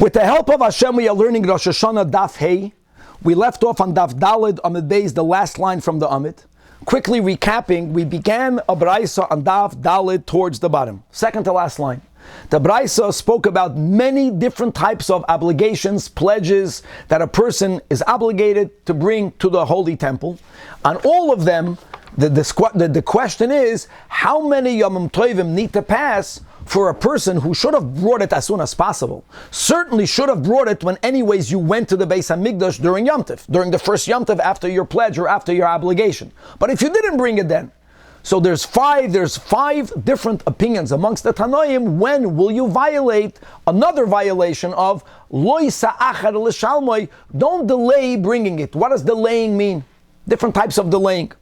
With the help of Hashem, we are learning Rosh Hashana Daf Hey. We left off on Daf Daled Amid Beis, the last line from the Amid. Quickly recapping, we began a Braisa on Daf Daled towards the bottom, second to last line. The Braisa spoke about many different types of obligations, pledges that a person is obligated to bring to the Holy Temple. On all of them, the question is, how many Yomim Tovim need to pass for a person who should have brought it as soon as possible? Certainly should have brought it when anyways you went to the Beis HaMikdash during Yom Tov, during the first Yom Tov after your pledge or after your obligation. But if you didn't bring it then, so there's five different opinions amongst the Tanoim. When will you violate another violation of Lo Yisa'achar L'Shalmoi? Don't delay bringing it. What does delaying mean? Different types of delaying.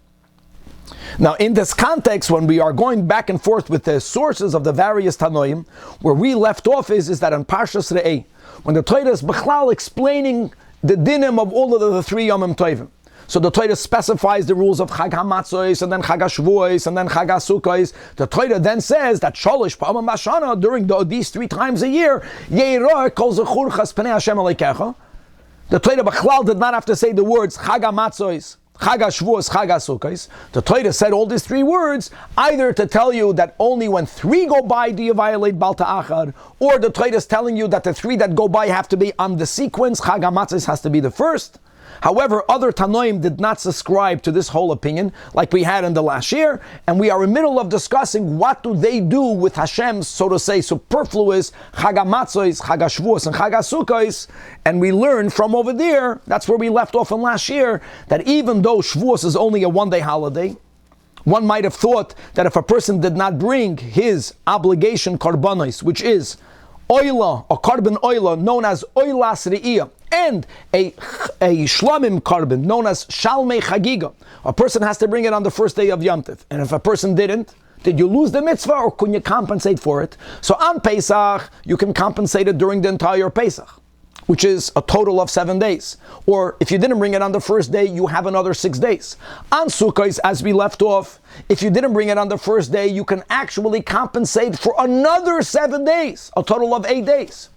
Now, in this context, when we are going back and forth with the sources of the various Tanoim, where we left off is that in Parshas Re'eh, when the Torah is Bechlal explaining the dinim of all of the three Yomim Tovim. So the Torah specifies the rules of Chag HaMatzos, and then Chag HaShavuos, and then Chag HaSukkos. The Torah then says that Sholosh Pa'amim Bashana, during these 3 times a year, Yeirah Kol Zechurchas Pnei Hashem Aleikecha. The Torah Bechlal did not have to say the words Chag HaMatzos, Chag HaShavuos, Chag HaSukkos. The Torah said all these 3 words, either to tell you that only when 3 go by do you violate Bal Ta'achar, or the Torah is telling you that the 3 that go by have to be on the sequence, Chag HaMatzos has to be the first. However, other Tanoim did not subscribe to this whole opinion, like we had in the last year, and we are in the middle of discussing what do they do with Hashem's, so to say, superfluous Chag HaMatzos, Chag HaShavuos, and Chag HaSukkos, and we learned from over there, that's where we left off in last year, that even though Shavuos is only a one-day holiday, one might have thought that if a person did not bring his obligation karbanos, which is oila, a carbon oila, known as oilas re'iyah, and a shlamim carbon, known as shalmei chagiga. A person has to bring it on the first day of Yom Tov. And if a person didn't, did you lose the mitzvah or can you compensate for it? So on Pesach, you can compensate it during the entire Pesach, which is a total of 7 days. Or if you didn't bring it on the first day, you have another 6 days. On Sukkot, as we left off, if you didn't bring it on the first day, you can actually compensate for another 7 days, a total of 8 days.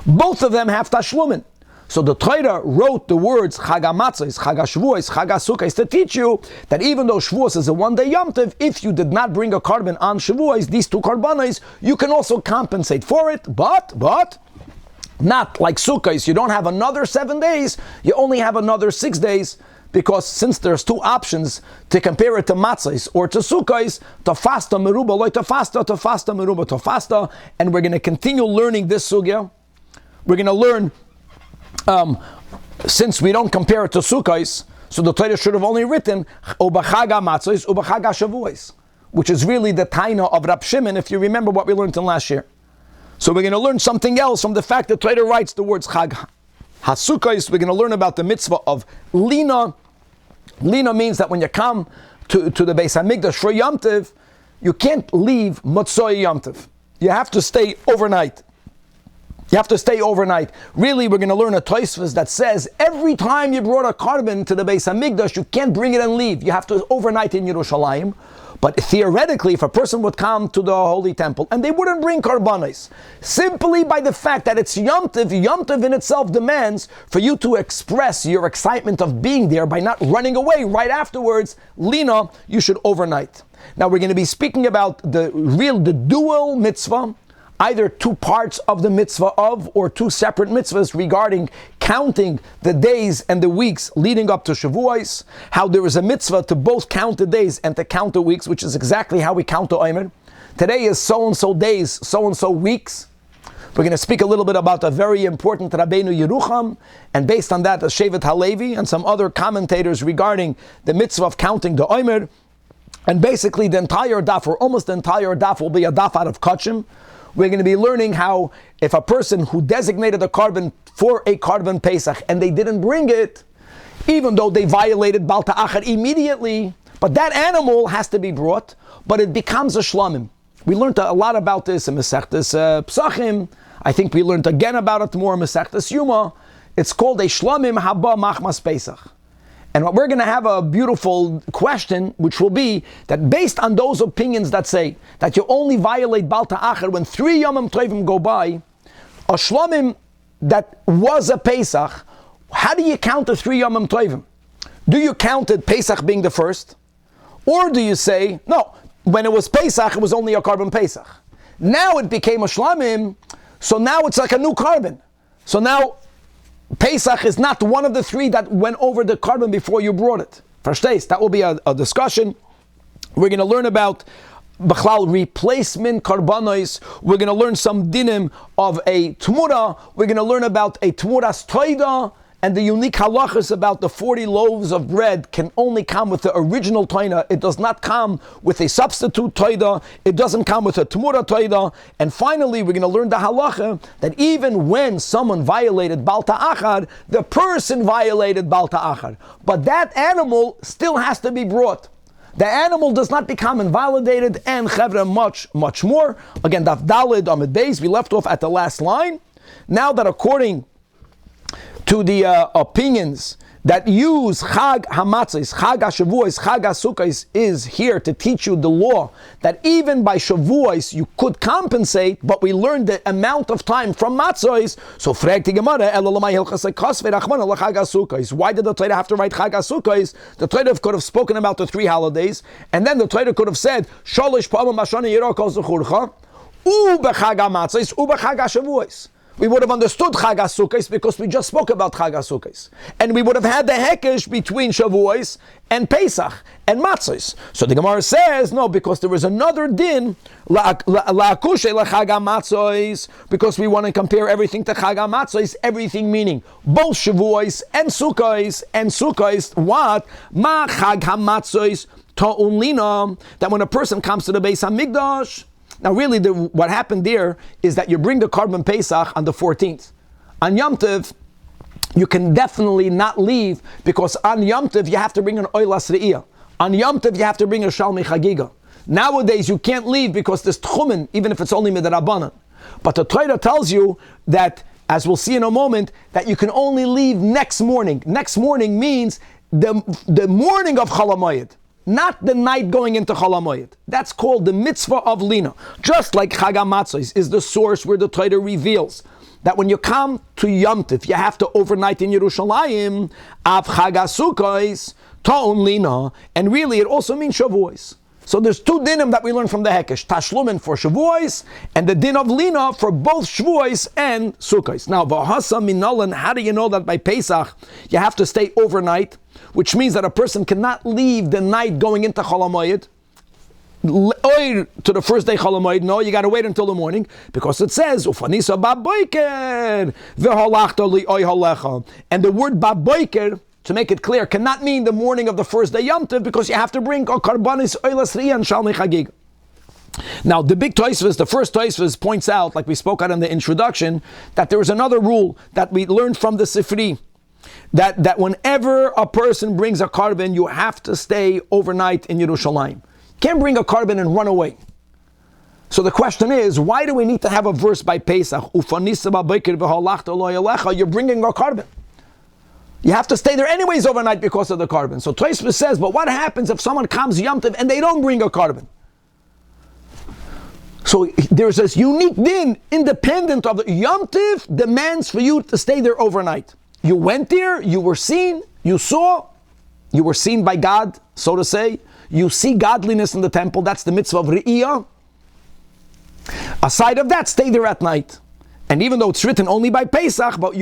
Both of them have tashlumin. So the Torah wrote the words Chag HaMatzos, Chag HaShavuos, Chag HaSukkos to teach you that even though Shavuos is a one-day Yom Tov, if you did not bring a carbon on Shavuos, these 2 karbanos, you can also compensate for it, but not like Sukkos. You don't have another 7 days, you only have another 6 days, because since there's 2 options to compare it to Matzos or to Sukkos, Tafasta Meruba, like Tafasta Meruba, Tafasta, and we're going to continue learning this sugya. We're going to learn since we don't compare it to Sukkos, so the Torah should have only written Ubachag HaMatzos, Ubachag HaShavuos, which is really the taina of Rab Shimon, if you remember what we learned in last year. So we're going to learn something else from the fact that Torah writes the words Chag HaSukkos. We're going to learn about the Mitzvah of Lina. Lina means that when you come to the Beis HaMikdash for Yom Tov, you can't leave Motzoi Yom Tov. You have to stay overnight. Really, we're going to learn a Tosfos that says every time you brought a carbon to the Beis HaMikdash, you can't bring it and leave. You have to overnight in Yerushalayim. But theoretically, if a person would come to the Holy Temple and they wouldn't bring karbanos, simply by the fact that it's Yom Tov in itself demands for you to express your excitement of being there by not running away right afterwards, Lina, you should overnight. Now we're going to be speaking about the dual mitzvah, either 2 parts of the mitzvah of, or 2 separate mitzvahs regarding counting the days and the weeks leading up to Shavuos, how there is a mitzvah to both count the days and to count the weeks, which is exactly how we count the Omer. Today is so-and-so days, so-and-so weeks. We're going to speak a little bit about a very important Rabbeinu Yerucham, and based on that, the Shevet Halevi and some other commentators regarding the mitzvah of counting the Omer. And basically the entire daf, or almost the entire daf, will be a daf out of Kachim. We're going to be learning how if a person who designated a carbon for a carbon Pesach and they didn't bring it, even though they violated Bal Ta'achar immediately, but that animal has to be brought, but it becomes a shlamim. We learned a lot about this in Masechtas Psachim. I think we learned again about it more in Masechtas Yuma. It's called a shlamim haba machmas Pesach. And we're going to have a beautiful question, which will be that based on those opinions that say that you only violate Bal Ta'achar when 3 Yomim Tovim go by, a shlamim that was a Pesach, how do you count the 3 Yomim Tovim? Do you count it Pesach being the first? Or do you say, no, when it was Pesach, it was only a carbon Pesach. Now it became a Shlamim, so now it's like a new carbon. So now Pesach is not one of the 3 that went over the carbon before you brought it. Verstehst? That will be a discussion. We're going to learn about B'chlal replacement karbanos. We're going to learn some dinim of a tmura. We're going to learn about a tmuras toida and the unique halachas about the 40 loaves of bread can only come with the original toida. It does not come with a substitute toida. It doesn't come with a tmura toida. And finally, we're going to learn the halacha that even when someone violated Bal Ta'achar, the person violated Bal Ta'achar. But that animal still has to be brought. The animal does not become invalidated, and chevra much more. Again, Daf Daled Amid Beis, we left off at the last line. Now that according to the opinions that use Chag HaMatzos, Chag HaShavuos, Chag HaSukkos is here to teach you the law that even by Shavuos you could compensate, but we learned the amount of time from Matzos. So fragt die Gemara, why did the Torah have to write Chag HaSukkos? The Torah could have spoken about the 3 holidays, and then the Torah could have said Sholish Pa'amim B'Shana Yirah Kol Zechurcha U'B'Chag HaMatzos U'B'Chag HaShavuos. We would have understood Chag HaSukkos because we just spoke about Chag HaSukkos. And we would have had the hekesh between Shavuos and Pesach and Matzos. So the Gemara says, no, because there is another din, la'akushe l'Chag HaMatzos, because we want to compare everything to Chag HaMatzos, everything meaning both Shavuos and Sukkos, what? Ma Chag HaMatzos ta'un Lina, that when a person comes to the Beis HaMikdash, now really what happened there is that you bring the carbon Pesach on the 14th. On Yom Tov, you can definitely not leave because on Yom Tov you have to bring an Oilas Re'iyah. On Yom Tov you have to bring a Shalmi Chagiga. Nowadays you can't leave because there's Tchumen, even if it's only Midrabanan. But the Torah tells you that, as we'll see in a moment, that you can only leave next morning. Next morning means the morning of Chol HaMoed. Not the night going into Chol HaMoed. That's called the Mitzvah of Lina. Just like Chag HaMatzos is the source where the Torah reveals that when you come to Yom Tov, you have to overnight in Yerushalayim, Av Chag HaSukkos, Ta'un Lina, and really it also means Shavuos. So there's 2 dinim that we learn from the Hekesh, Tashlumin for Shavuos, and the din of Lina for both Shavuos and Sukkos. Now, V'hasa Minalan, how do you know that by Pesach you have to stay overnight? Which means that a person cannot leave the night going into Chol HaMoed to the first day Chol HaMoed. No, you got to wait until the morning because it says Ufanisa Baboiker v'holachta li'oy halecha, and the word Baboiker, to make it clear, cannot mean the morning of the first day Yom Tov because you have to bring a karbanis oilas riyah and shalmi chagig. Now, the big Tosfos, the first Tosfos, points out, like we spoke out in the introduction, that there is another rule that we learned from the Sifri. That whenever a person brings a carbon, you have to stay overnight in Yerushalayim. Can't bring a carbon and run away. So the question is, why do we need to have a verse by Pesach? You're bringing a carbon. You have to stay there anyways overnight because of the carbon. So Tosfos says, but what happens if someone comes Yom Tov and they don't bring a carbon? So there's this unique din, independent of the Yom Tov, demands for you to stay there overnight. You went there, you were seen, you saw, you were seen by God, so to say. You see godliness in the temple, that's the mitzvah of Re'iyah. Aside of that, stay there at night. And even though it's written only by Pesach, but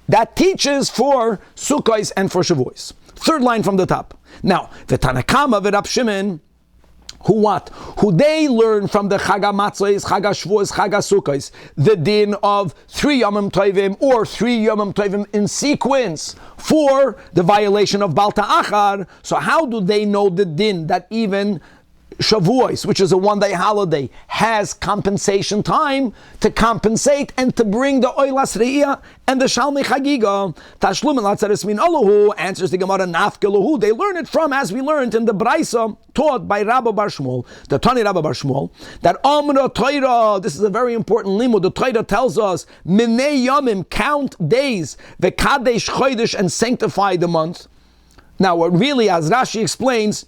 that teaches for Sukkos and for Shavuos. 3rd line from the top. Now, the Tanakama v'Rab Shimon, who they learn from the Chag HaMatzos, Chag HaShavuos, Chag HaSukkos, the din of 3 Yomim Tovim or 3 Yomim Tovim in sequence for the violation of Bal Ta'achar. So how do they know the din that even Shavuos, which is a 1-day holiday, has compensation time to compensate and to bring the Oilas Re'iyah and the Shalmi Chagiga? Tashlum and Latzaris Min Allahu answers the Gemara Nafkelahu. They learn it from, as we learned in the Braisa taught by Rabba Bar Shmuel, the Tani Rabba Bar Shmuel, that Amra Torah, this is a very important limud. The Torah tells us, Minei Yomim, count days, Vekadesh Chodesh, and sanctify the month. Now, what really, as Rashi explains,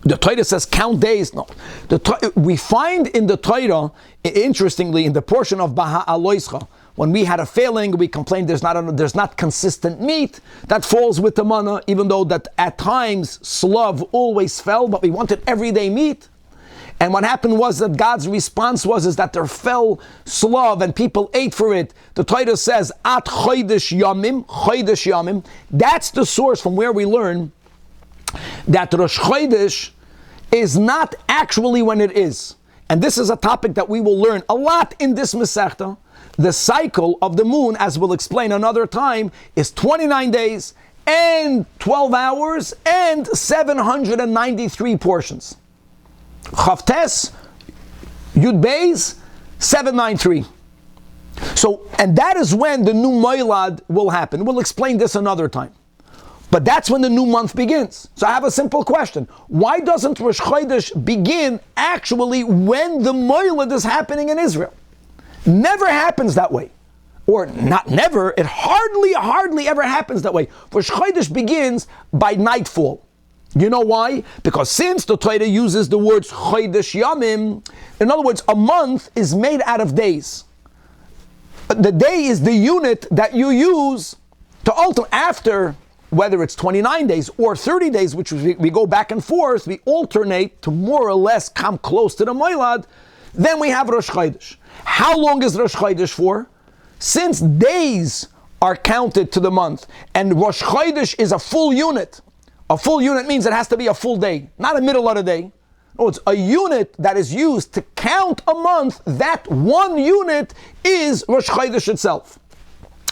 the Torah says count days. No, we find in the Torah, interestingly, in the portion of Baha Aloischa, when we had a failing, we complained there's not consistent meat, that falls with the manna, even though that at times slav always fell, but we wanted everyday meat. And what happened was that God's response is that there fell slav and people ate for it. The Torah says, At chodesh yamim, that's the source from where we learn that Rosh Chodesh is not actually when it is. And this is a topic that we will learn a lot in this Masechta. The cycle of the moon, as we'll explain another time, is 29 days and 12 hours and 793 portions. Chavtes, Yud Beis, 793. So, and that is when the new Moilad will happen. We'll explain this another time. But that's when the new month begins. So I have a simple question. Why doesn't Rosh Chodesh begin actually when the Moilad is happening in Israel? Never happens that way. Or not never, it hardly ever happens that way. Rosh Chodesh begins by nightfall. You know why? Because since the Torah uses the words Chodesh Yamim, in other words, a month is made out of days. The day is the unit that you use to ultimately, after, whether it's 29 days or 30 days, which we go back and forth, we alternate to more or less come close to the Moilad, then we have Rosh Chodesh. How long is Rosh Chodesh for? Since days are counted to the month, and Rosh Chodesh is a full unit. A full unit means it has to be a full day, not a middle of the day. No, it's a unit that is used to count a month. That one unit is Rosh Chodesh itself.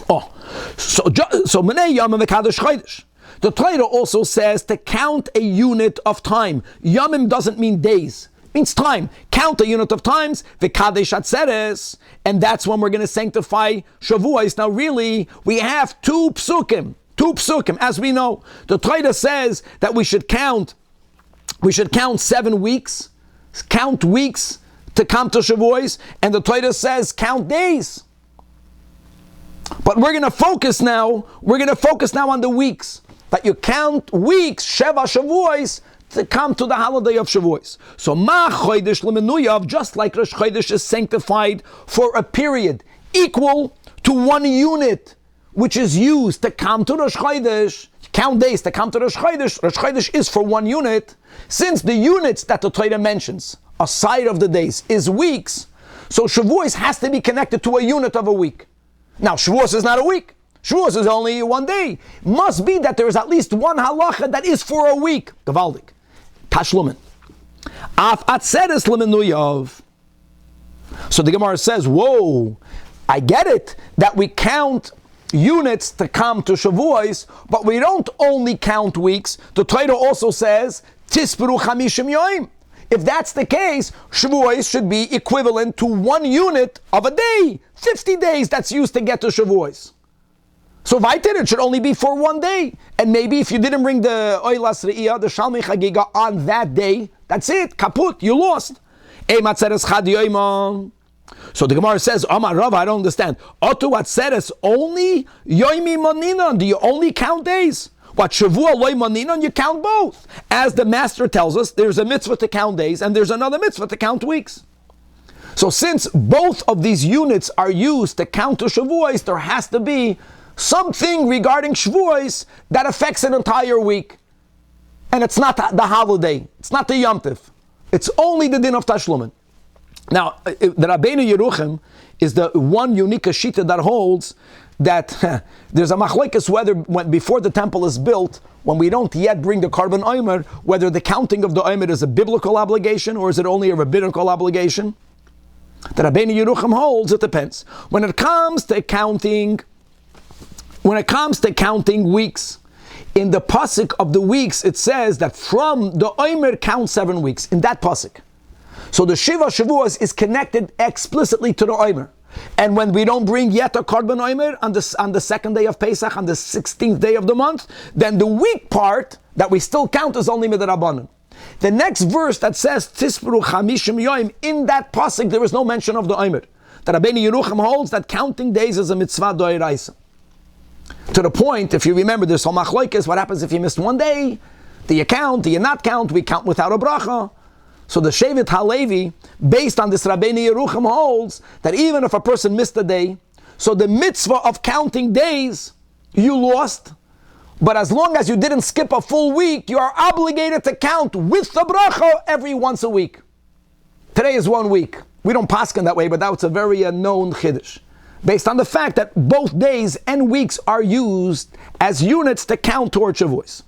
Oh, so Menei Yamim V'Kadosh Chodesh. The Torah also says to count a unit of time. Yamim doesn't mean days. It means time. Count a unit of times, V'Kadesh Atzeres, and that's when we're going to sanctify Shavuos. Now really, we have two psukim, as we know. The Torah says that we should count 7 weeks, count weeks to come to Shavuos, and the Torah says count days. But we're going to focus now on the weeks. That you count weeks, Sheva Shavuos, to come to the holiday of Shavuos. So Ma Chodesh L'Menuyav, just like Rosh Chodesh is sanctified for a period equal to one unit, which is used to come to Rosh Chodesh, count days to come to Rosh Chodesh is for one unit. Since the units that the Torah mentions, aside of the days, is weeks, so Shavuos has to be connected to a unit of a week. Now, Shavuos is not a week. Shavuos is only one day. Must be that there is at least one halacha that is for a week. Gavaldik. Tashlumin. Af atzeres l'menuyav. So the Gemara says, whoa, I get it, that we count units to come to Shavuos, but we don't only count weeks. The Torah also says, Tisperu chamishim yoim. If that's the case, Shavuos should be equivalent to one unit of a day. 50 days that's used to get to Shavuos. So Vaitir, it should only be for one day. And maybe if you didn't bring the Oilas Re'iyah, the Shalmei Chagiga on that day, that's it, kaput, you lost. So the Gemara says, Amar Rav, I don't understand. Otu Atzeres only Yoimi Maninan. Do you only count days? What, Shavua Loy Maninan? You count both. As the Master tells us, there's a mitzvah to count days and there's another mitzvah to count weeks. So since both of these units are used to count to Shavuos, there has to be something regarding Shavuos that affects an entire week. And it's not the holiday. It's not the Yom Tiv. It's only the din of Tashlumin. Now, the Rabbeinu Yeruchim is the one unique shita that holds that there's a machlokes whether before the temple is built, when we don't yet bring the Korban Omer, whether the counting of the Omer is a biblical obligation or is it only a rabbinical obligation. The Rabbeinu Yeruchim holds it depends. When it comes to counting weeks, in the pasuk of the weeks, it says that from the Omer count 7 weeks, in that pasuk. So the Shiva Shavuos is connected explicitly to the Omer. And when we don't bring yet a Korban Omer on the second day of Pesach, on the 16th day of the month, then the week part that we still count is only Midrabanan. The next verse that says Tisperu chamishim yoim, in that pasuk there is no mention of the Omer. The Rabbeinu Yeruchim holds that counting days is a mitzvah d'oraisa. To the point, if you remember, there's some machlokes, what happens if you missed one day? Do you count? Do you not count? We count without a bracha. So the Shevet HaLevi, based on this Rabbeinu Yeruchim, holds that even if a person missed a day, So the mitzvah of counting days, you lost. But as long as you didn't skip a full week, you are obligated to count with the bracha every once a week. Today is 1 week. We don't paskin that way, but that's a very known chiddush, based on the fact that both days and weeks are used as units to count towards Shavuos.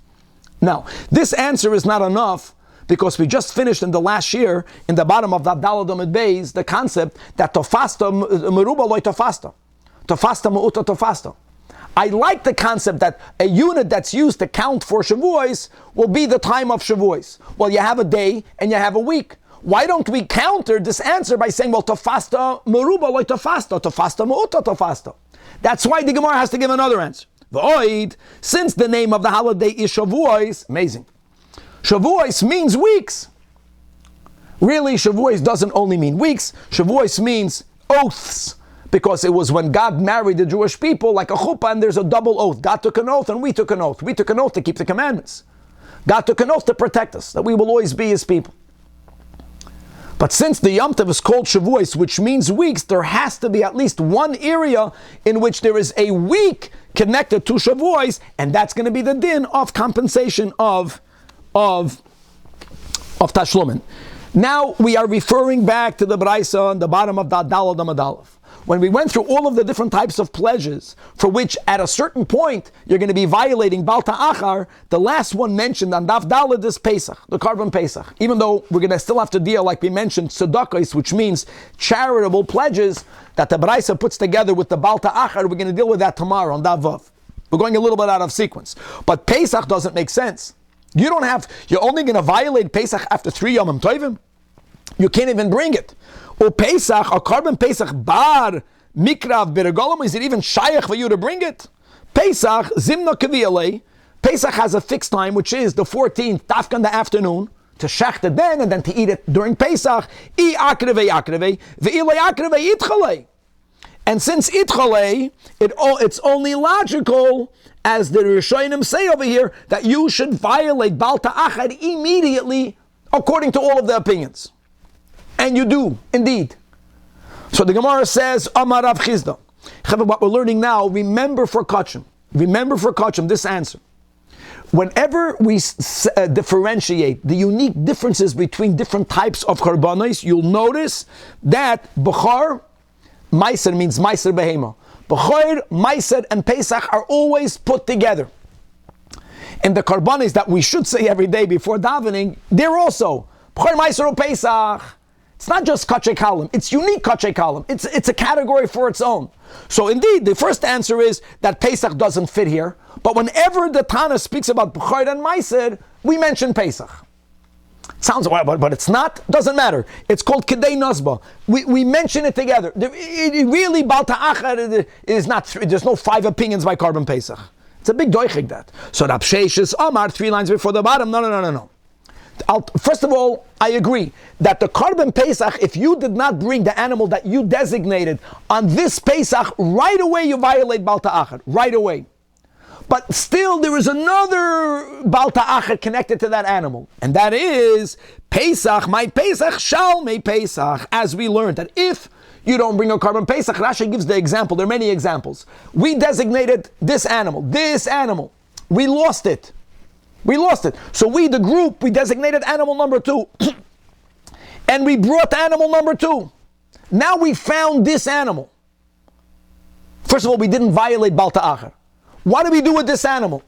Now, this answer is not enough, because we just finished in the last year, in the bottom of that Daled Amud Beis, the concept that tofasta meruba loy tofasta. Tofasta me'uta tofasta. I like the concept that a unit that's used to count for Shavuos will be the time of Shavuos. Well, you have a day and you have a week. Why don't we counter this answer by saying, well, tofasta meruba loy tofasta, tofasta me'uta tofasta. That's why the Gemara has to give another answer. V'oid, since the name of the holiday is Shavuos, amazing. Shavuos means weeks. Really, Shavuos doesn't only mean weeks. Shavuos means oaths, because it was when God married the Jewish people, like a chuppah, and there's a double oath. God took an oath and we took an oath. We took an oath to keep the commandments. God took an oath to protect us, that we will always be His people. But since the Yom Tov is called Shavuos, which means weeks, there has to be at least one area in which there is a week connected to Shavuos, and that's going to be the din of compensation of Tashlumin. Now we are referring back to the Braisa on the bottom of that Daled Amud Aleph. When we went through all of the different types of pledges, for which at a certain point you're going to be violating Bal Ta'achar, the last one mentioned on Daf Daled is Pesach, the Korban Pesach. Even though we're going to still have to deal, like we mentioned, Tzedakos, which means charitable pledges that the Braisa puts together with the Bal Ta'achar, we're going to deal with that tomorrow on Daf Vav. We're going a little bit out of sequence. But Pesach doesn't make sense. You're only going to violate Pesach after 3 Yom Tovim? You can't even bring it. Or Pesach, or Korban Pesach bar mikrav b'regolim, is it even shaykh for you to bring it? Pesach, zimna kaviyalei, Pesach has a fixed time, which is the 14th, tafka in the afternoon, to shecht it then, and then to eat it during Pesach. I akrevei akrevei, ve'ilei akrevei itchalei. And since itchalei, it's only logical, as the Rishonim say over here, that you should violate Bal Ta'achar immediately, according to all of the opinions. And you do, indeed. So the Gemara says, Amar Rav Chizda. What we're learning now, remember for Kachim this answer. Whenever we differentiate the unique differences between different types of karbanos, you'll notice that Bechar, Meiser means Meiser Behema. Bechor, Meiser, and Pesach are always put together. And the karbanos that we should say every day before davening, they're also Bechor, Meiser, or Pesach. It's not just Kachei Kalim, it's unique Kachei Kalim. It's a category for its own. So indeed, the first answer is that Pesach doesn't fit here, but whenever the Tana speaks about Bechor and Meiser, we mention Pesach. Sounds well, but it's not, doesn't matter. It's called Kedei Nazba. We mention it together. It really, Bal Ta'achar is not, there's no 5 opinions by Korban Pesach. It's a big doichik that. So Rab Sheshes Amar, 3 lines before the bottom, no. First of all, I agree that the Korban Pesach, if you did not bring the animal that you designated on this Pesach, right away you violate Bal Ta'achar, right away. But still there is another Bal Ta'achar connected to that animal, and that is Pesach, my Pesach, shall may Pesach, as we learned that if you don't bring a Korban Pesach, Rashi gives the example, there are many examples. We designated this animal, we lost it. So we, the group, we designated animal number 2. And we brought animal number 2. Now we found this animal. First of all, we didn't violate Bal Ta'achar. What do we do with this animal?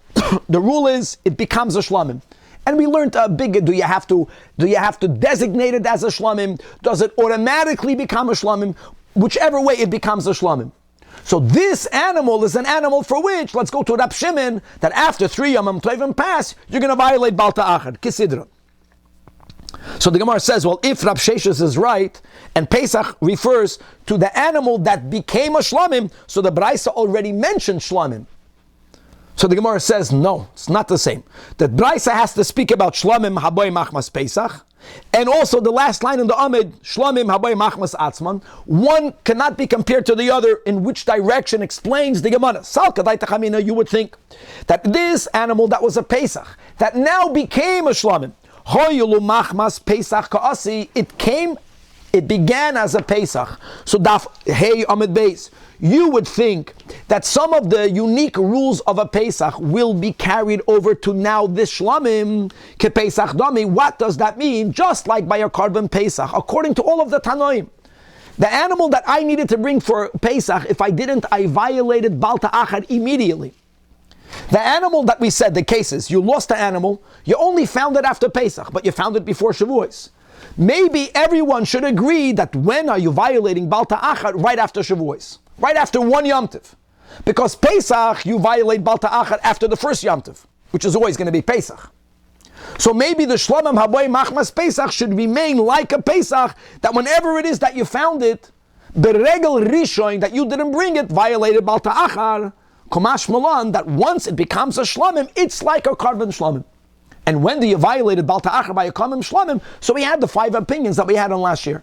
The rule is, it becomes a shlamim. And we learned a big, do you have to designate it as a shlamim? Does it automatically become a shlamim? Whichever way, it becomes a shlamim. So this animal is an animal for which, let's go to Rab Shimon, that after 3 Yom Tovim pass, you're going to violate Bal Ta'achar, Kisidra. So the Gemara says, well, if Rab Sheshes is right, and Pesach refers to the animal that became a shlamim, so the Braisa already mentioned shlamim. So the Gemara says, no, it's not the same. The Braisa has to speak about shlamim haboy machmas Pesach, and also the last line in the Amid, shlamim haboy machmas atzman. One cannot be compared to the other. In which direction explains the Gemara. Salkadai tachamina, you would think that this animal that was a Pesach, that now became a shlamim, hoyulu machmas Pesach kaasi, it came It began as a Pesach. So Daf Hey Amid Beis. You would think that some of the unique rules of a Pesach will be carried over to now this Shlamim Ke Pesach Dami. What does that mean? Just like by a Korban Pesach, according to all of the Tanoim. The animal that I needed to bring for Pesach, if I didn't, I violated Bal Ta'achad immediately. The animal that we said, the cases, you lost the animal, you only found it after Pesach, but you found it before Shavuos. Maybe everyone should agree that when are you violating Bal Ta'achad? Right after Shavuos. Right after one Yom Tov. Because Pesach, you violate Bal Ta'achad after the first Yom Tov, which is always going to be Pesach. So maybe the Shlamim Haboy Machmas Pesach should remain like a Pesach, that whenever it is that you found it, Beregel Rishon, that you didn't bring it, violated Bal Ta'achad, Komash Malan, that once it becomes a Shlamim, it's like a Korban Shlamim. And when do you violate Bal Ta'achad by a Korban Shlamim? So we had the 5 opinions that we had on last year.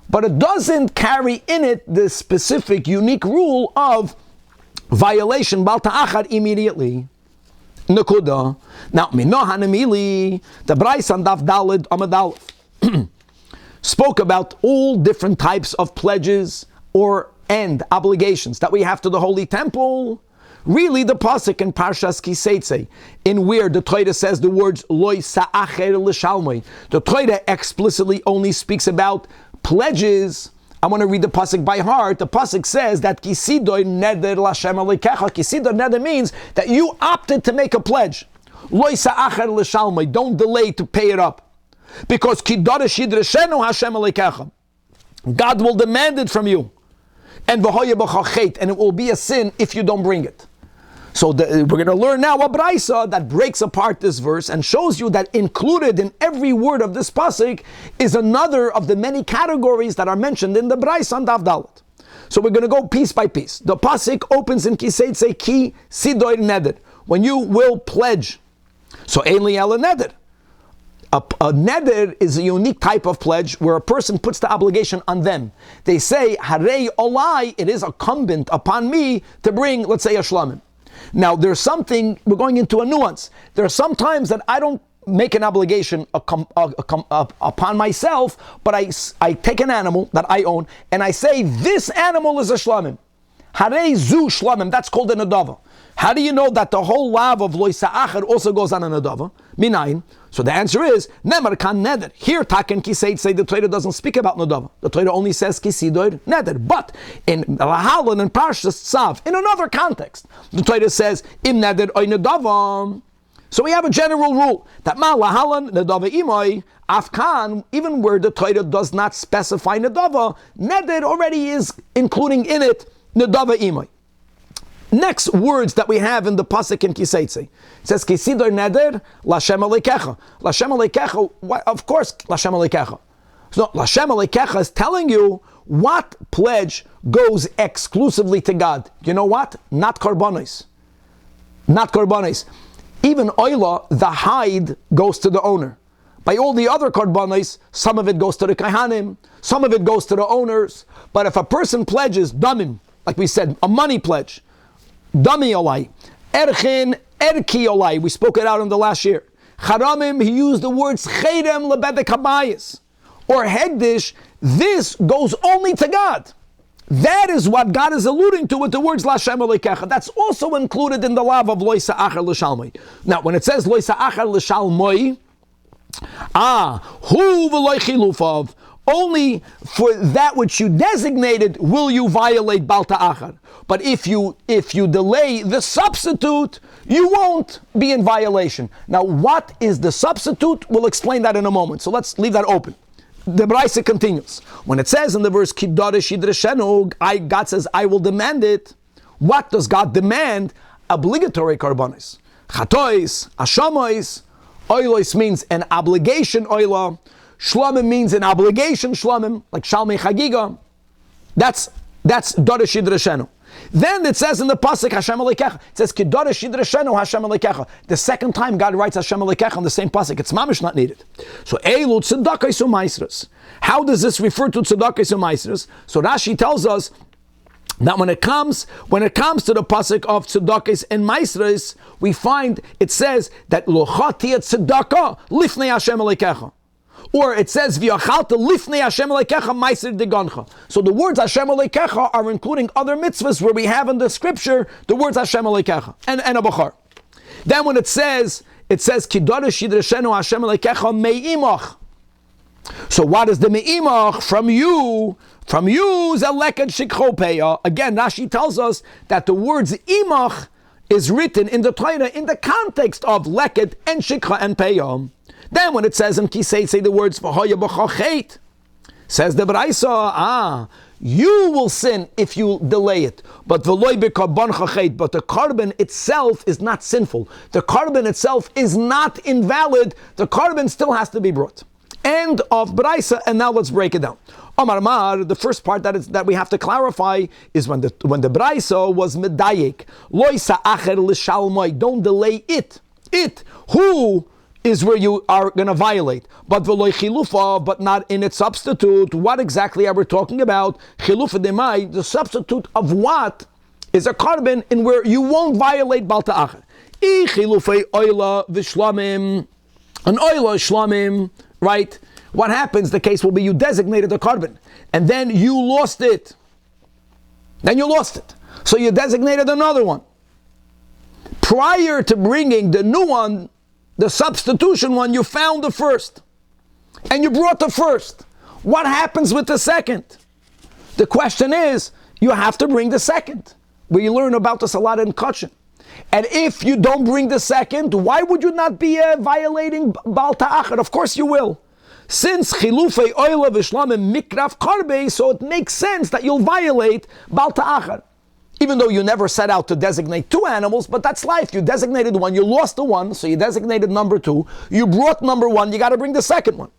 But it doesn't carry in it the specific, unique rule of violation Bal Ta'achad immediately. Nekuda. Now, Minohan Emili, the Brais on Daf Daled Amad Aleph, spoke about all different types of pledges and obligations that we have to the Holy Temple. Really, the pasuk in Parshas Kiseitze, in where the Torah says the words Loi Sa'acher L'Shalmei, the Torah explicitly only speaks about pledges. I want to read the pasuk by heart. The pasuk says that Kisidoy Neder L'Shem Alekecha. Kisidoy Neder means that you opted to make a pledge. Loi Sa'acher L'Shalmei, don't delay to pay it up, because Kidaresh Yidreshenu Hashem Alekecha, God will demand it from you, and it will be a sin if you don't bring it. So we're going to learn now a Braisa that breaks apart this verse and shows you that included in every word of this pasuk is another of the many categories that are mentioned in the Braisa on Daf Dalet. So we're going to go piece by piece. The pasuk opens in Kiseitze Ki Sidoir Neder, when you will pledge. So Ein Li Ela Neder. A neder is a unique type of pledge where a person puts the obligation on them. They say, Harei Olai, it is incumbent upon me to bring, let's say, a shlamim. Now, there's something, we're going into a nuance. There are some times that I don't make an obligation upon myself, but I take an animal that I own, and I say, this animal is a shlamim. Harei Zu shlamim, that's called a nadava. How do you know that the whole lav of Loi Sa'achar also goes on a nadava? Minayin. So the answer is, Nemar kan neder. Here, Taken Kiseit say the Torah doesn't speak about nadava. The Torah only says Kisidoir neder. But in Lahalan and Parshas Tzav, in another context, the Torah says, Im neder oy nadava. So we have a general rule that Ma Lahalan nadava imoy afkan, even where the Torah does not specify nadava, neder already is including in it nadava imoy. Next words that we have in the pasuk in Kiseitze, it says Kisidor Neder Lashem Alekecha. Lashem Alekecha, of course, Lashem Alekecha. So Lashem Alekecha is telling you what pledge goes exclusively to God. You know what? Not korbanos. Not korbanos. Even oila, the hide, goes to the owner. By all the other korbanos, some of it goes to the kahanim, some of it goes to the owners. But if a person pledges damim, like we said, a money pledge, Dami olai, erchin, erki olai. We spoke it out in the last year. Charamim, he used the words cherem lebedek habayis, or hegdish. This goes only to God. That is what God is alluding to with the words Lashem Alekecha. That's also included in the law of Lo Sa'achar L'Shalmoi. Now, when it says Lo Sa'achar L'Shalmoi, hu v'lo chilufav, only for that which you designated will you violate Bal Ta'achar. But if you delay the substitute, you won't be in violation. Now, what is the substitute? We'll explain that in a moment. So let's leave that open. The Braisa continues. When it says in the verse, Kidaresh Yidreshenu, God says, I will demand it. What does God demand? Obligatory karbanis. Chatois, Ashamois, Oilois means an obligation oila. Shlamim means an obligation shlamim, like Shalmei Chagiga. That's Daresh Yidreshenu. Then it says in the pasuk Hashem Alekecha. It says Kidaresh Yidreshenu Hashem Alekecha. The second time God writes Hashem Alekecha on the same pasuk, it's mamish not needed. So Eilu Tzedakos U'Maisros. How does this refer to Tzedakos U'Maisros? So Rashi tells us that when it comes to the pasuk of Tzedakos and Maisros, we find it says that Lo Chatia Tzedakah Lifnei Hashem Alekecha. Or it says, V'yachalta lifnei Hashem Elokecha ma'aser degancha. So the words Hashem Elokecha are including other mitzvahs where we have in the scripture the words Hashem Elokecha and a bachar. Then when it says Kidaresh Yidrashenu Hashem Elokecha me'imach. So what is the me'imach? From you zelekad shikchopeya. Again, Rashi tells us that the words imach is written in the Torah in the context of leked and shikha and peya. Then when it says in Kisei, say the words v'hoya b'chachet, says the Braisa, you will sin if you delay it. But v'loy b'karban chachet, but the carbon itself is not sinful. The carbon itself is not invalid. The carbon still has to be brought. End of Braisa, and now let's break it down. Omar Mar, the first part that we have to clarify is when the Braisa was medayik, loy sa'acher l'shalmoi, don't delay it. Who is where you are going to violate. But v'loy chilufa, but not in its substitute. What exactly are we talking about? Chilufa demai, the substitute of what is a carbon in where you won't violate bal ta'acher. I chilufei oila v'shlamim, an oila shlamim, right? What happens? The case will be you designated a carbon, and then you lost it. So you designated another one. Prior to bringing the new one, the substitution one, you found the first. And you brought the first. What happens with the second? The question is, you have to bring the second. We learn about this a lot in Kachin. And if you don't bring the second, why would you not be violating Bal Ta'achar? Of course you will. Since Chilufei Oila V'Shlamim Mikraf Karbe, so it makes sense that you'll violate Bal Ta'achar. Even though you never set out to designate two animals, but that's life. You designated one, you lost the one, so you designated number two. You brought number one, you got to bring the second one.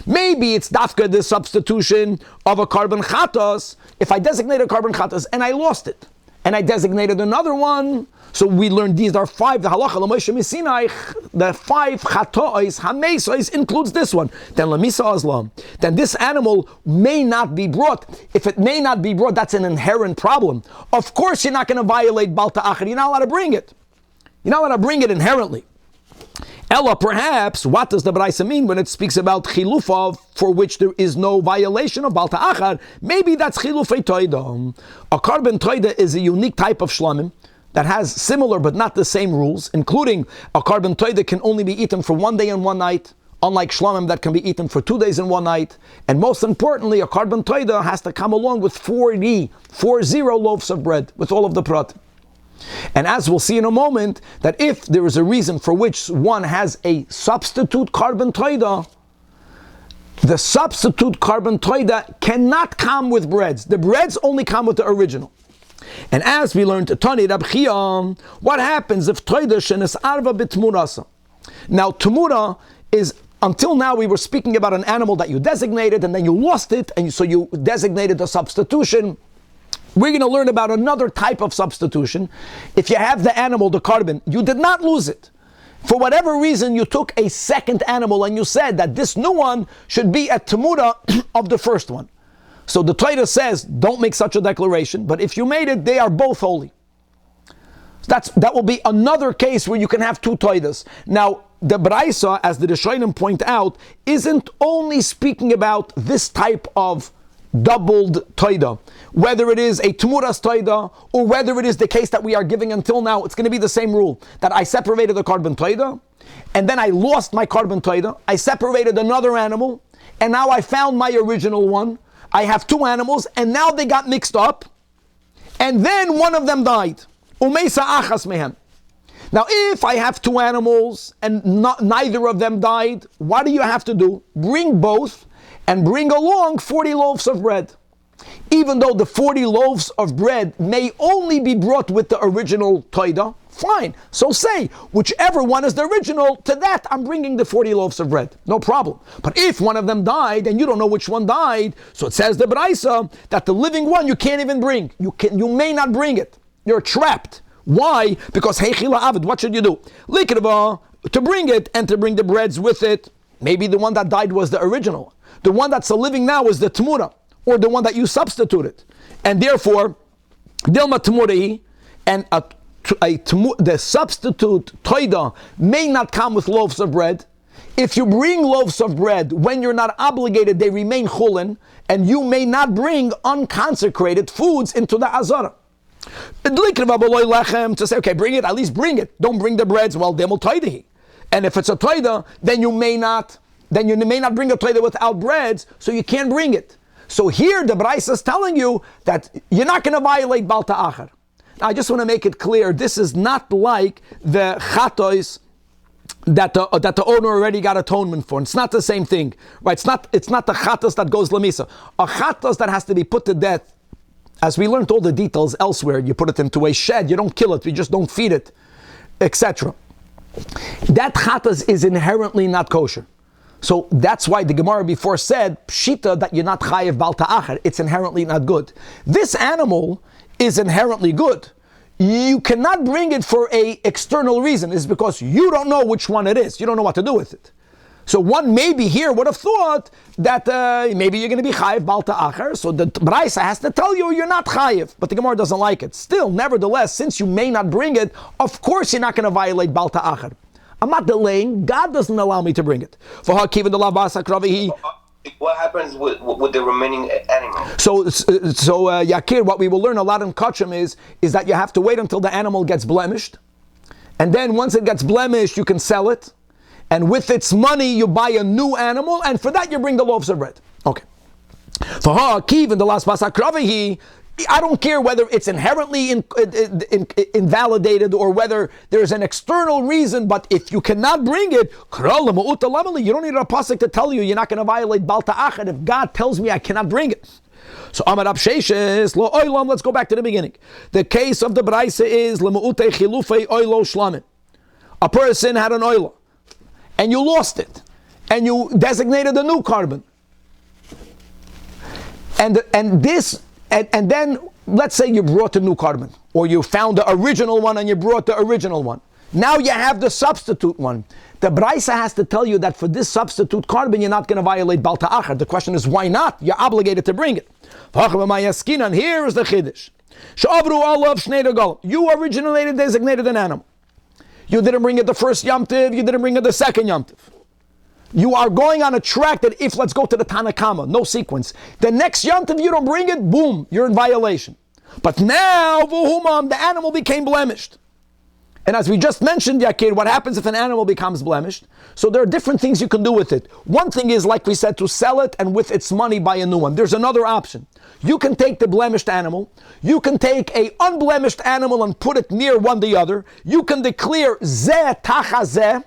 Maybe it's dafka, the substitution of a carbon chatas. If I designated a carbon chatas and I lost it, and I designated another one, so we learned these are five. The halacha l'moshe misinai, the five chatois hamesois includes this one. Then lemisa azlam. Then this animal may not be brought. If it may not be brought, that's an inherent problem. Of course, you're not going to violate bal ta'achar. You're not allowed to bring it. You're not allowed to bring it inherently. Ella, perhaps, what does the Braisa mean when it speaks about chilufa for which there is no violation of bal ta'achar? Maybe that's chilufei toida. A carbon toida is a unique type of shlamim that has similar but not the same rules, including a carbon toida can only be eaten for 1 day and 1 night, unlike shlamim that can be eaten for 2 days and 1 night. And most importantly, a carbon toida has to come along with 40 loaves of bread, with all of the prat. And as we'll see in a moment, that if there is a reason for which one has a substitute carbon toida, the substitute carbon toida cannot come with breads. The breads only come with the original. And as we learned Tani Rab Chia, what happens if toida shenes arva b'tmurasa? Now tumura is, until now we were speaking about an animal that you designated and then you lost it, and so you designated a substitution. We're going to learn about another type of substitution. If you have the animal, the carbon, you did not lose it. For whatever reason, you took a second animal and you said that this new one should be a temura of the first one. So the Torah says, don't make such a declaration, but if you made it, they are both holy. That will be another case where you can have two Torahs. Now, the Braisa, as the Rishonim point out, isn't only speaking about this type of doubled toida, whether it is a tumuras toida or whether it is the case that we are giving until now. It's going to be the same rule, that I separated the carbon toida and then I lost my carbon toida. I separated another animal and now I found my original one. I have two animals and now they got mixed up and then one of them died. Umeisa achas mehem. Now if I have two animals and neither of them died, what do you have to do? Bring both and bring along 40 loaves of bread. Even though the 40 loaves of bread may only be brought with the original toida, fine. So say, whichever one is the original, to that I'm bringing the 40 loaves of bread. No problem. But if one of them died and you don't know which one died, so it says the Braisa that the living one you can't even bring. You may not bring it. You're trapped. Why? Because heichila avid, what should you do? Likirva, to bring it and to bring the breads with it. Maybe the one that died was the original. The one that's living now is the Tamura, or the one that you substituted. And therefore, Dilma Tamuri, and the substitute Toida may not come with loaves of bread, If you bring loaves of bread when you're not obligated, they remain chulin, and you may not bring unconsecrated foods into the azara. To say, okay, bring it, at least bring it. Don't bring the breads. Well, demol toidehi. And if it's a toida, then you may not bring a toida without breads, so you can't bring it. So here the Braisa is telling you that you're not going to violate Bal Ta'achar. Now, I just want to make it clear, this is not like the chatois that the owner already got atonement for. It's not the same thing, right? It's not the chatos that goes lamisa. A chatos that has to be put to death, as we learned all the details elsewhere, you put it into a shed, you don't kill it, you just don't feed it, etc. That chatas is inherently not kosher. So that's why the Gemara before said, pshita, that you're not chayev bal ta'achar, it's inherently not good. This animal is inherently good. You cannot bring it for a external reason. It's because you don't know which one it is. You don't know what to do with it. So one maybe here would have thought that maybe you're going to be chayev bal ta'achar, so the Braisa has to tell you you're not chayev, but the Gemara doesn't like it. Still, nevertheless, since you may not bring it, of course you're not going to violate bal ta'achar. I'm not delaying. God doesn't allow me to bring it. What happens with the remaining animals? So Yakir, what we will learn a lot in Kachim is that you have to wait until the animal gets blemished, and then once it gets blemished, you can sell it, and with its money you buy a new animal, and for that you bring the loaves of bread. Okay. For Hakiv in the last Basakravihi, I don't care whether it's inherently invalidated or whether there's an external reason, but if you cannot bring it, you don't need a pasuk to tell you you're not going to violate Bal Ta'achar if God tells me I cannot bring it. So Amar Absheshes, lo oilam, let's go back to the beginning. The case of the Braisa is lemu'utei chilufei oilo shlamim. A person had an oila, and you lost it, and you designated a new carbon. And then, let's say you brought a new carbon, or you found the original one and you brought the original one. Now you have the substitute one. The Braisa has to tell you that for this substitute carbon, you're not going to violate Bal Ta'achar. The question is, why not? You're obligated to bring it. And here is the Chiddush. You originally designated an animal. You didn't bring it the first Yom Tiv, you didn't bring it the second Yom Tiv. You are going on a track that if, let's go to the Tanakama, no sequence. The next Yom Tov, you don't bring it, boom, you're in violation. But now, the animal became blemished. And as we just mentioned, Yakir, what happens if an animal becomes blemished? So there are different things you can do with it. One thing is, like we said, to sell it and with its money buy a new one. There's another option. You can take the blemished animal, you can take a unblemished animal and put it near one the other. You can declare zeh tacha zeh.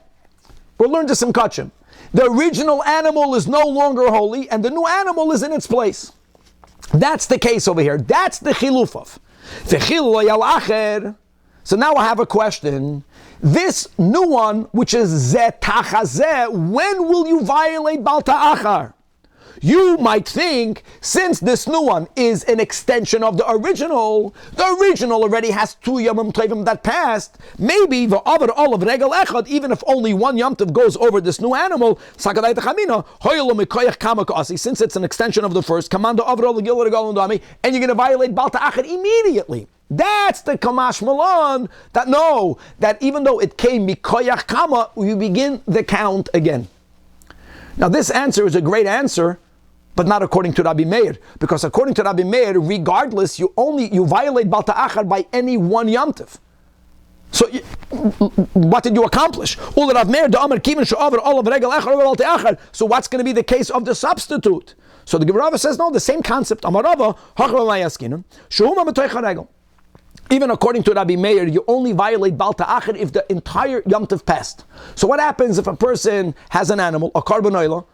We'll learn this in Kachim. The original animal is no longer holy, and the new animal is in its place. That's the case over here. That's the chilufav. So now I have a question. This new one, which is zeh tacha zeh, when will you violate Bal Ta'achar? You might think, since this new one is an extension of the original already has 2 Yomim Tovim that passed. Maybe the other all of Regel Echad, even if only 1 Yom Tov goes over this new animal, since it's an extension of the first, and you're going to violate Bal Ta'achar immediately. That's the Kamash Malon, that even though it came Mikoyach Kama, you begin the count again. Now this answer is a great answer, but not according to Rabbi Meir, because according to Rabbi Meir, regardless, you violate Bal Ta'achar by any 1 Yom Tov. So what did you accomplish? So what's going to be the case of the substitute? So the Gemara says, no, the same concept. Even according to Rabbi Meir, you only violate Bal Ta'achar if the entire Yom Tov passed. So what happens if a person has an animal, a carbon oila,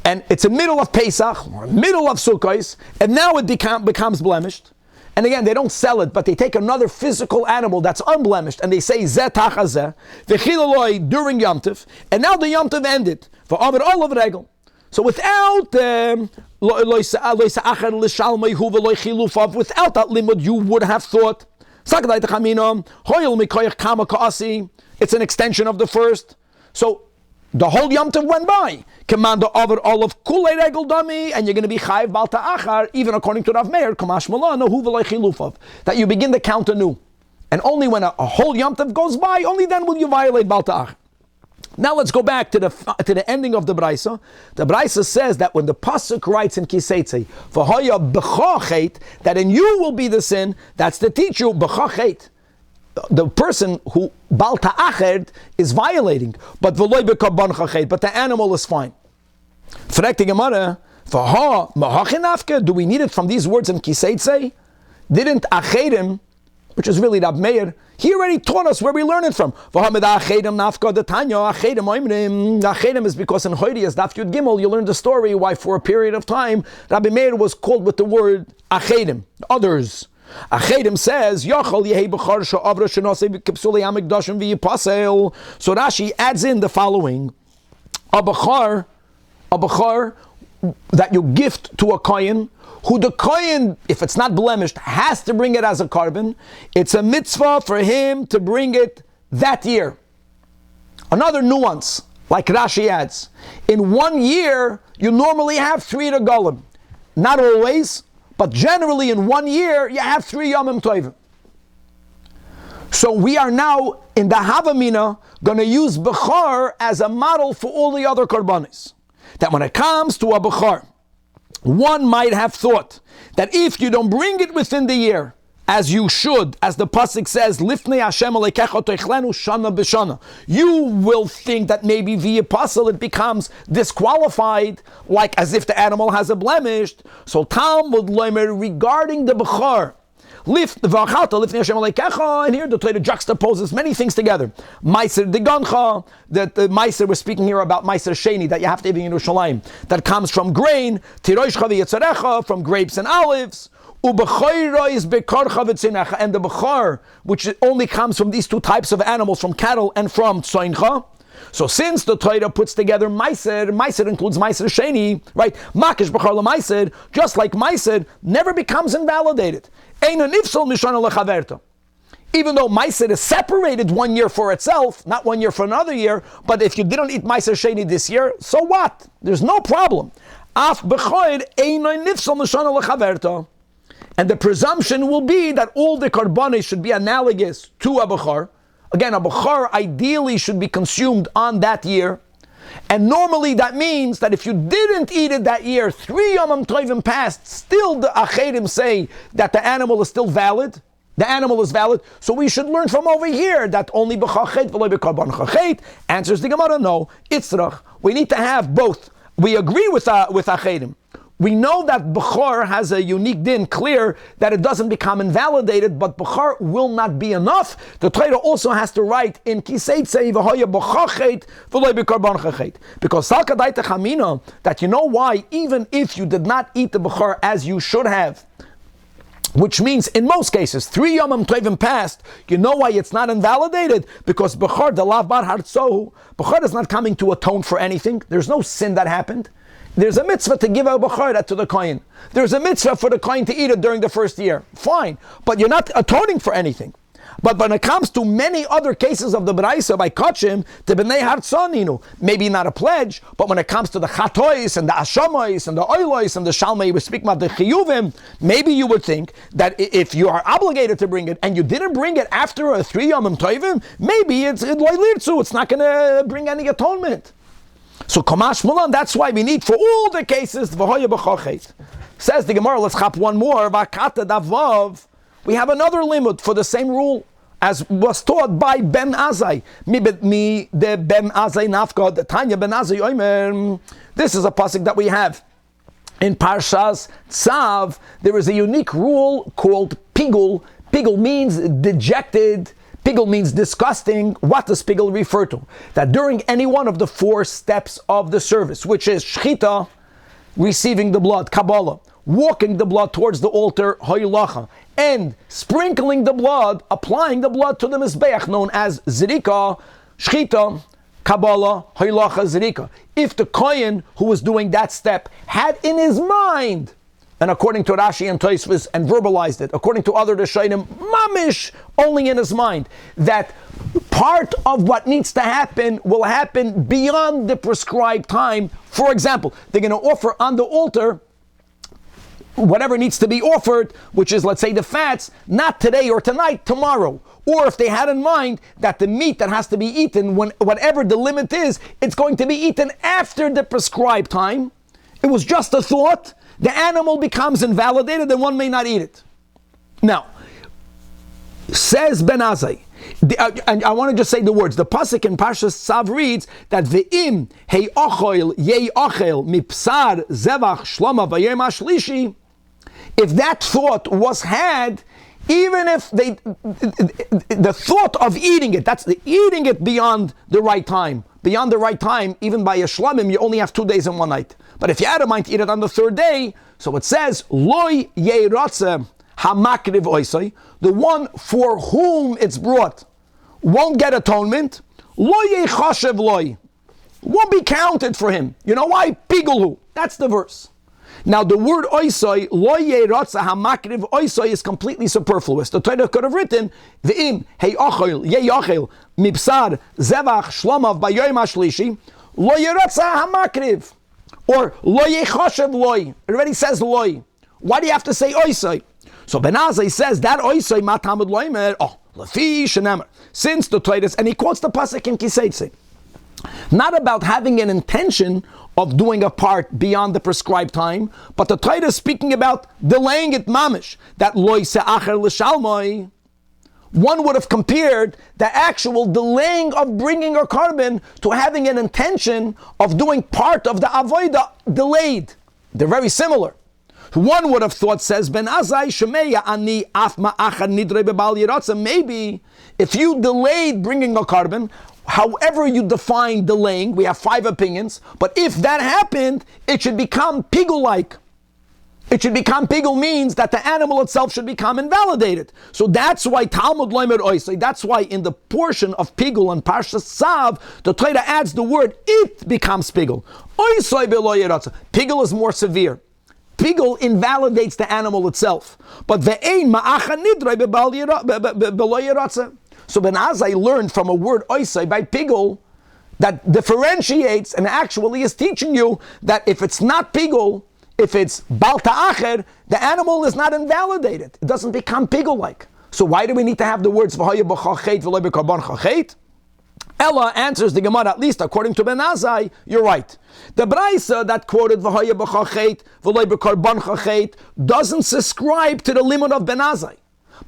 and it's in the middle of Pesach, or middle of Sukkot, and now it becomes blemished. And again, they don't sell it, but they take another physical animal that's unblemished, and they say Zeh Tacha Zeh, V'chilaloi during Yom Tov, and now the Yom Tov ended, for Aver Olav Regel. So without without that limud, you would have thought it's an extension of the first. So the whole Yom Tov went by. Command over all of Kulei Regel Dami, and you're going to be Chayiv Bal Ta'achar, even according to Rav Meir, Kamash Malano, Hu V'loi Chilufav, that you begin to count anew. And only when a whole Yom Tov goes by, only then will you violate Bal Ta'achar. Now let's go back to the ending of the Braisa. The Braisa says that when the pasuk writes in Kiseitze, "V'hoya b'chachet," that in you will be the sin. That's to teach you b'chachet. The person who bal ta'ached is violating, but v'loy b'karban chachet. But the animal is fine. Frekt the Gemara, "V'ha mahachinafke." Do we need it from these words in Kiseitze? Didn't achedim, which is really Rab Meir, he already taught us where we learn it from. Achedim is because in Hoyrias Daf Yud Gimel you learn the story why for a period of time Rabbi Meir was called with the word Achedim, others. Achedim says, so Rashi adds in the following: a bachar that you gift to a kohen, who the kohen, if it's not blemished, has to bring it as a carbon. It's a mitzvah for him to bring it that year. Another nuance, like Rashi adds, in 1 year, you normally have 3 regalim. Not always, but generally in 1 year, you have 3 yomim tovim. So we are now, in the Havamina, going to use Bechar as a model for all the other karbanis. That when it comes to a Bechar, one might have thought that if you don't bring it within the year, as you should, as the pasuk says, "Lifnei Hashem alekecha toichlenu shana b'shana," you will think that maybe via apostle it becomes disqualified, like as if the animal has a blemish. So Talmud Leimer regarding the Bechar, and here the Torah juxtaposes many things together. Meiser de Gancha, that the Meiser, we're speaking here about Meiser Sheni, that you have to eat in Yerushalayim, that comes from grain, Tiroshcha v'yetzarecha, from grapes and olives, and the Bechar, which only comes from these 2 types of animals, from cattle and from Tzoincha. So since the Torah puts together Meiser includes Meiser Sheni, right? Makish Bechar LaMeiser, just like Meiser, never becomes invalidated. Even though Meiser is separated 1 year for itself, not 1 year for another year, but if you didn't eat Meiser Sheni this year, so what? There's no problem. And the presumption will be that all the karbanis should be analogous to a Bechar. Again, a Bechar ideally should be consumed on that year. And normally that means that if you didn't eat it that year, 3 Yomim Tovim passed, still the Achedim say that the animal is still valid. The animal is valid. So we should learn from over here that only B'chachet v'lo b'karban chachet. Answers the Gemara, no. Itzrach. We need to have both. We agree with Achedim. We know that Bechar has a unique din, clear that it doesn't become invalidated, but Bechar will not be enough. The Torah also has to write in Kiseitze v'hoya b'chachet v'lo b'karban chachet. Because Salkadaita Chamina, that you know why, even if you did not eat the Bechar as you should have, which means in most cases 3 Yomim Tovim passed, you know why it's not invalidated? Because Bechar de lav bar hartzohu, Bechar is not coming to atone for anything. There's no sin that happened. There's a mitzvah to give a bechara to the kohen. There's a mitzvah for the kohen to eat it during the first year. Fine. But you're not atoning for anything. But when it comes to many other cases of the Braisa by Kachim, the B'nei Hartzoninu, maybe not a pledge, but when it comes to the Chatois and the Ashamois and the Oilois and the Shalmei, we speak about the Chiyuvim, maybe you would think that if you are obligated to bring it and you didn't bring it after a 3 Yomim Tovim, maybe it's not going to bring any atonement. So Kamash Mulan, that's why we need for all the cases v'hoya b'chachet. Says the Gemara, let's hop one more. V'kata davav. We have another limud for the same rule as was taught by Ben Azai. Mi de Ben Azai nafka the Tanya Ben Azai oimer. This is a pasuk that we have in Parshas Tzav. There is a unique rule called pigul. Pigul means dejected. Pigul means disgusting. What does pigul refer to? That during any one of the 4 steps of the service, which is shchita, receiving the blood, Kabbalah, walking the blood towards the altar, hoylacha, and sprinkling the blood, applying the blood to the mizbeach, known as zrika, shchita, Kabbalah, hoylacha, zrika. If the kohen who was doing that step had in his mind, and according to Rashi and Tosfos, and verbalized it, according to other Rishonim, mamish, only in his mind, that part of what needs to happen will happen beyond the prescribed time. For example, they're going to offer on the altar whatever needs to be offered, which is, let's say, the fats, not today or tonight, tomorrow. Or if they had in mind that the meat that has to be eaten, whatever the limit is, it's going to be eaten after the prescribed time. It was just a thought. The animal becomes invalidated and one may not eat it. Now, says Ben Azai, and I want to just say the words. The pasuk in Parshas Tzav reads that ve'im hey ochel yei ochel mipsar zevach shloma v'yom hashlishi. If that thought was had, even if the thought of eating it, that's the eating it beyond the right time. Beyond the right time, even by a shlamim, you only have 2 days and 1 night. But if you had a mind to eat it on the 3rd day, so it says loy yei ratze hamakriv oisai, the one for whom it's brought won't get atonement. Lo yechashev loy, won't be counted for him. You know why? Pigulu. That's the verse. Now the word oisai, lo yeratza hamakriv oisai, is completely superfluous. The Torah could have written ve'im hey ochel yei ochel mipsar zevach shlomav bayoyim hashlishi lo yeratza hamakriv, or lo yechashev loy. It already says loy. Why do you have to say oisai? So Ben Azai says that oisai matamud loimer. Lafi shenemer. Since the Torah, and he quotes the pasuk in Kiseitze, not about having an intention of doing a part beyond the prescribed time, but the Torah is speaking about delaying it mamish. That loy se'acher l'shalmoi. One would have compared the actual delaying of bringing a carbon to having an intention of doing part of the avodah delayed. They're very similar. One would have thought, says Ben Azai, Shemeya ani af ma'achar nidre bebal yiratza. Maybe if you delayed bringing a carbon, however you define delaying, we have 5 opinions, but if that happened, it should become pigul-like. It should become pigul means that the animal itself should become invalidated. So that's why Talmud loimer oisai, that's why in the portion of pigul and Parshas Tzav, the Torah adds the word, it becomes pigul. Oisai belo yiratza. Pigul is more severe. Pigul invalidates the animal itself. But ve'ein ma'acha nidrei belo yiratza. So Ben Azai learned from a word oisai by pigul that differentiates and actually is teaching you that if it's not pigul, if it's bal ta'acher, the animal is not invalidated. It doesn't become pigul-like. So why do we need to have the words v'hoya b'chachet v'loy b'karban chachet? Ella answers the Gemara, at least according to Ben Azai, you're right. The Braisa that quoted v'hoya b'chachet v'loy b'karban chachet doesn't subscribe to the limit of Ben Azai.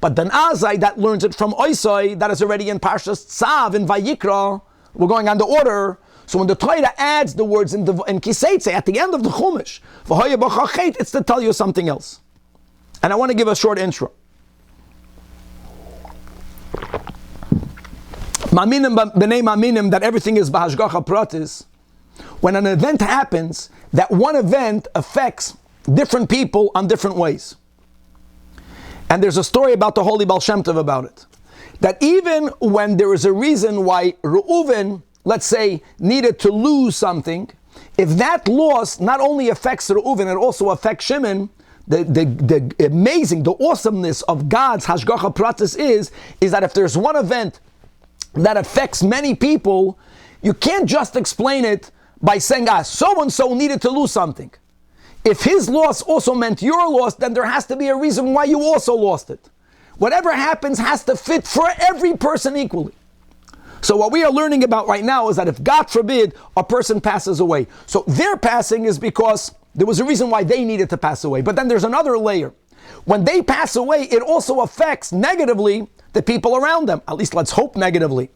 But Ben Azai that learns it from Oisai, that is already in Parshas Tzav in Vayikra. We're going on the order. So when the Torah adds the words in Kiseitze at the end of the Chumash, v'hoya b'chachet, it's to tell you something else. And I want to give a short intro. Maminim b'nei maminim, that everything is b'hashgacha pratis. When an event happens, that one event affects different people on different ways. And there's a story about the Holy Baal Shem Tov about it. That even when there is a reason why Reuven, let's say, needed to lose something, if that loss not only affects Reuven, it also affects Shimon, the amazing, the awesomeness of God's Hashgacha Pratis is that if there's one event that affects many people, you can't just explain it by saying, so-and-so needed to lose something. If his loss also meant your loss, then there has to be a reason why you also lost it. Whatever happens has to fit for every person equally. So what we are learning about right now is that if, God forbid, a person passes away, so their passing is because there was a reason why they needed to pass away. But then there's another layer. When they pass away, it also affects negatively the people around them. At least let's hope negatively.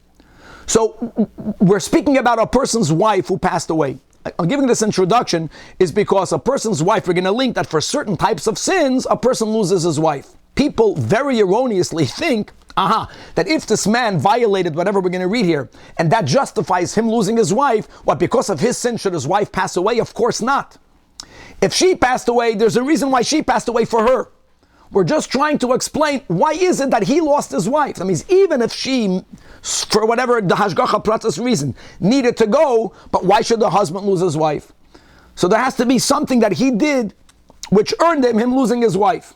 So we're speaking about a person's wife who passed away. I'm giving this introduction is because a person's wife, we're going to link that for certain types of sins, a person loses his wife. People very erroneously think, that if this man violated whatever we're going to read here, and that justifies him losing his wife, what, because of his sin should his wife pass away? Of course not. If she passed away, there's a reason why she passed away for her. We're just trying to explain why is it that he lost his wife. That means even if she, for whatever the Hashgacha Pratis reason, needed to go, but why should the husband lose his wife? So there has to be something that he did which earned him losing his wife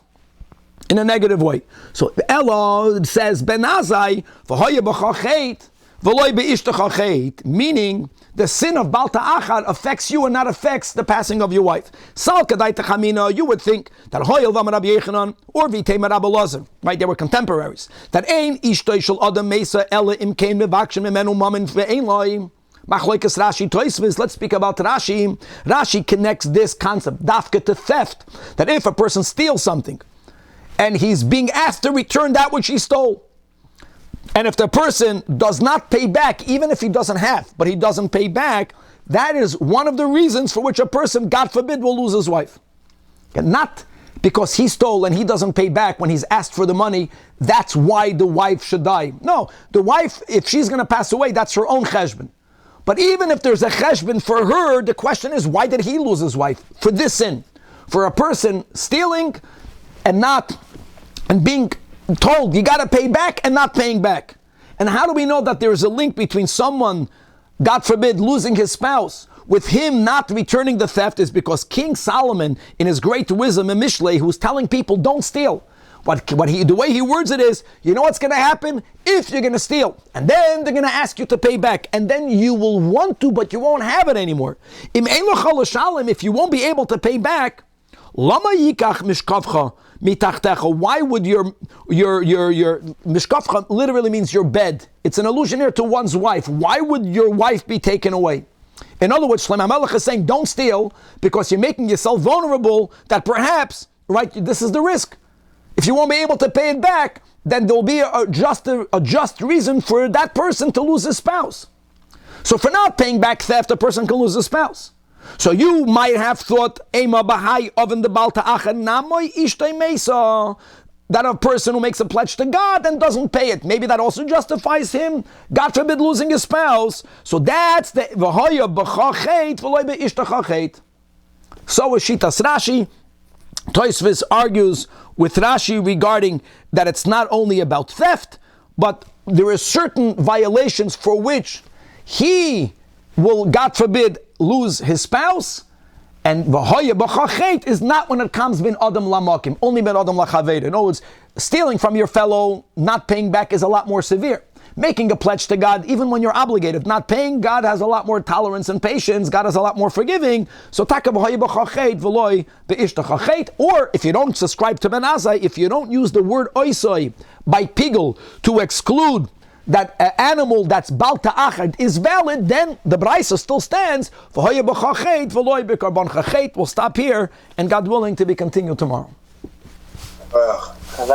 in a negative way. So Ella says, Ben Azai, v'hoya b'chachet, V'loi be'ishtecha chet, meaning the sin of Baal Ta'achad affects you and not affects the passing of your wife. Sal kadai techamina, you would think that Hoyel v'amar Rabbi Yechanan or v'tei Rabbi Elazar, right? They were contemporaries. That ein ishtoi shel adam mesa ela im kein mevakshem memenu mamin ve'ein loim. Machloikas Rashi Toisvis. Let's speak about Rashi. Rashi connects this concept, dafka, to theft. That if a person steals something and he's being asked to return that which he stole, and if the person does not pay back, even if he doesn't have, but he doesn't pay back, that is one of the reasons for which a person, God forbid, will lose his wife. And not because he stole and he doesn't pay back when he's asked for the money, that's why the wife should die. No, the wife, if she's going to pass away, that's her own cheshbon. But even if there's a cheshbon for her, the question is, why did he lose his wife? For this sin. For a person stealing and being told you got to pay back and not paying back. And how do we know that there is a link between someone, God forbid, losing his spouse with him not returning the theft? Is because King Solomon, in his great wisdom in Mishnah, who's telling people don't steal. The way he words it is, you know what's going to happen if you're going to steal, and then they're going to ask you to pay back, and then you will want to, but you won't have it anymore. If you won't be able to pay back, lama yikach mishkavcha mitachtecha. Why would your mishkavcha literally means your bed? It's an allusion here to one's wife. Why would your wife be taken away? In other words, Shlomo HaMelech is saying don't steal because you're making yourself vulnerable. That perhaps, right, this is the risk. If you won't be able to pay it back, then there will be a just reason for that person to lose his spouse. So for not paying back theft, a person can lose his spouse. So you might have thought, Ema Bahai oven the Baal Ta'achad namoy ishtay mesa, that a person who makes a pledge to God and doesn't pay it, maybe that also justifies him, God forbid, losing his spouse. So that's the v'hoya b'chachet v'loy be'ishtachachet. So is Shitas Rashi. Tosfos argues with Rashi regarding that it's not only about theft, but there are certain violations for which he will, God forbid, lose his spouse. And v'hoya b'chachet is not when it comes bin adam lamakim, only bin adam lachaveir. In other words, stealing from your fellow, not paying back is a lot more severe. Making a pledge to God, even when you're obligated, not paying, God has a lot more tolerance and patience. God is a lot more forgiving. So taka v'hoya b'chachet v'loy be'ishtachachet. Or if you don't subscribe to Ben Azai, if you don't use the word oisoi by pigel to exclude that animal that's Baal Ta'achad is valid, then the Braisa still stands. V'hoya b'chachet v'loy be'karban chachet. We'll stop here, and God willing to be continued tomorrow.